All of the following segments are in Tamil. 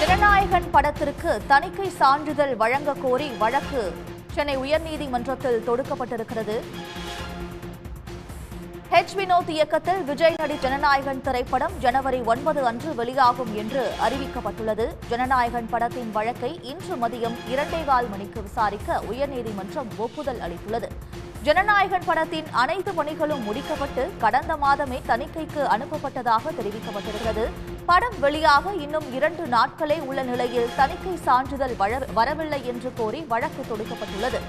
ஜனநாயகன் படத்திற்கு தணிக்கை சான்றிதழ் வழங்க கோரி வழக்கு சென்னை உயர்நீதிமன்றத்தில் தொடுக்கப்பட்டிருக்கிறது. வினோத் இயக்கத்தில் விஜய் நடி ஜனநாயகன் திரைப்படம் ஜனவரி 9 அன்று வெளியாகும் என்று அறிவிக்கப்பட்டுள்ளது. ஜனநாயகன் படத்தின் வழக்கை இன்று மதியம் 2.25 மணிக்கு விசாரிக்க உயர்நீதிமன்றம் ஒப்புதல் அளித்துள்ளது. ஜனநாயகன் படத்தின் அனைத்து பணிகளும் முடிக்கப்பட்டு கடந்த மாதமே தணிக்கைக்கு அனுப்பப்பட்டதாக தெரிவிக்கப்பட்டிருக்கிறது. படம் வெளியாக இன்னும் 2 நாட்களே உள்ள நிலையில் தணிக்கை சான்றிதழ் வரவில்லை என்று கோரி வழக்கு தொடுக்கப்பட்டுள்ளது.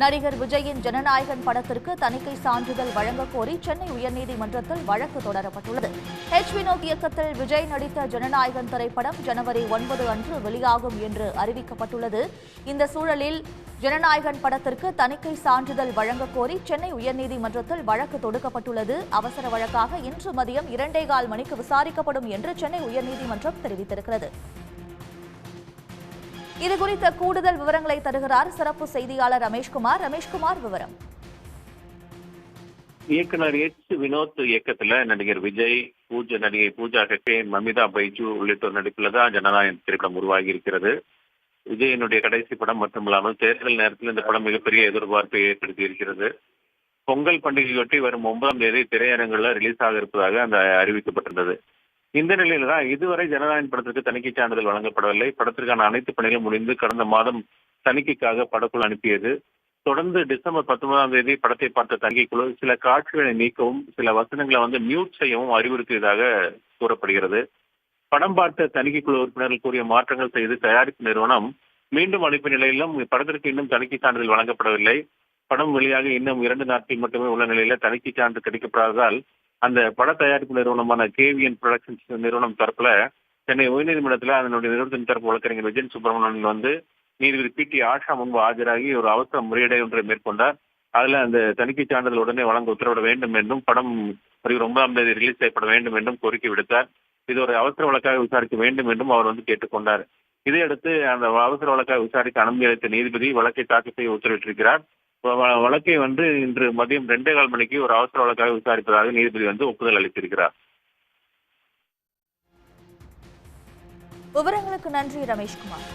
நடிகர் விஜயின் ஜனநாயகன் படத்திற்கு தணிக்கை சான்றிதழ் வழங்க கோரி சென்னை உயர்நீதிமன்றத்தில் வழக்கு தொடரப்பட்டுள்ளது. வினோத் இயக்கத்தில் விஜய் நடித்த ஜனநாயகன் திரைப்படம் ஜனவரி 9 அன்று வெளியாகும் என்று அறிவிக்கப்பட்டுள்ளது. இந்த சூழலில் ஜனநாயகன் படத்திற்கு தணிக்கை சான்றிதழ் வழங்க கோரி சென்னை உயர்நீதிமன்றத்தில் வழக்கு தொடுக்கப்பட்டுள்ளது. அவசர வழக்காக இன்று மதியம் 2.25 மணிக்கு விசாரிக்கப்படும் என்று சென்னை உயர்நீதிமன்றம் தெரிவித்திருக்கிறது. இதுகுறித்த கூடுதல் விவரங்களை தருகிறார் சிறப்பு செய்தியாளர் ரமேஷ்குமார். ரமேஷ்குமார், விவரம். இயக்குனர் வினோத் இயக்கத்துல நடிகர் விஜய், நடிகை பூஜா ஹெக்டே, மமிதா பைஜு உள்ளிட்டோர் நடிப்புலதான் ஜனநாயகன் திரைப்படம் உருவாகி இருக்கிறது. விஜயனுடைய கடைசி படம் மட்டுமில்லாமல் தேர்தல் நேரத்தில் இந்த படம் மிகப்பெரிய எதிர்பார்ப்பை ஏற்படுத்தி இருக்கிறது. பொங்கல் பண்டிகையொட்டி வரும் 9ஆம் தேதி திரையரங்குல ரிலீஸ் ஆக இருப்பதாக அந்த அறிவிக்கப்பட்டிருந்தது. இந்த நிலையில தான் இதுவரை ஜனநாயகன் படத்திற்கு தணிக்கை சான்றிதழ் வழங்கப்படவில்லை. படத்திற்கான அனைத்து பணிகளும் முடிந்து கடந்த மாதம் தணிக்கைக்காக படக்குழு அனுப்பியது. தொடர்ந்து டிசம்பர் 19ஆம் தேதி படத்தை பார்த்த தணிக்கை குழு சில காட்சிகளை நீக்கவும் சில வசனங்களை மியூட் செய்யவும் அறிவுறுத்தியதாக கூறப்படுகிறது. படம் பார்த்த தணிக்கை குழு உறுப்பினர்கள் கூறிய மாற்றங்கள் செய்து தயாரிப்பு நிறுவனம் மீண்டும் அனுப்பிய நிலையிலும் படத்திற்கு இன்னும் தணிக்கை சான்றிதழ் வழங்கப்படவில்லை. படம் வெளியாக இன்னும் 2 நாட்கள் மட்டுமே உள்ள நிலையில தணிக்கை சான்று கிடைக்கப்படாததால் அந்த பட தயாரிப்பு நிறுவனமான கேவிஎன் புரொடக்ஷன்ஸ் நிறுவனம் தரப்புல சென்னை உயர்நீதிமன்றத்தில் அதனுடைய நிறுவனத்தின் தரப்பு வழக்கறிஞர் விஜயன் சுப்பிரமணியன் நீதிபதி பி.டி. ஆஷா முன்பு ஆஜராகி ஒரு அவசர முறையீடை ஒன்றை மேற்கொண்டார். அதுல அந்த தணிக்கை சான்றிதழ் உடனே வழங்க உத்தரவிட வேண்டும் என்றும் படம் 9ஆம் தேதி ரிலீஸ் செய்யப்பட வேண்டும் என்றும் கோரிக்கை விடுத்தார். இது ஒரு அவசர வழக்காக விசாரிக்க வேண்டும் என்றும் அவர் கேட்டுக்கொண்டார். இதையடுத்து அந்த அவசர வழக்காக விசாரிக்க அனுமதி அளித்த நீதிபதி வழக்கை தாக்கல் செய்ய உத்தரவிட்டிருக்கிறார். வழக்கை இன்று மதியம் 2.25 மணிக்கு ஒரு அவசர வழக்காக விசாரிப்பதாக நீதிபதி ஒப்புதல் அளித்திருக்கிறார். விவரங்களுக்கு நன்றி ரமேஷ்குமார்.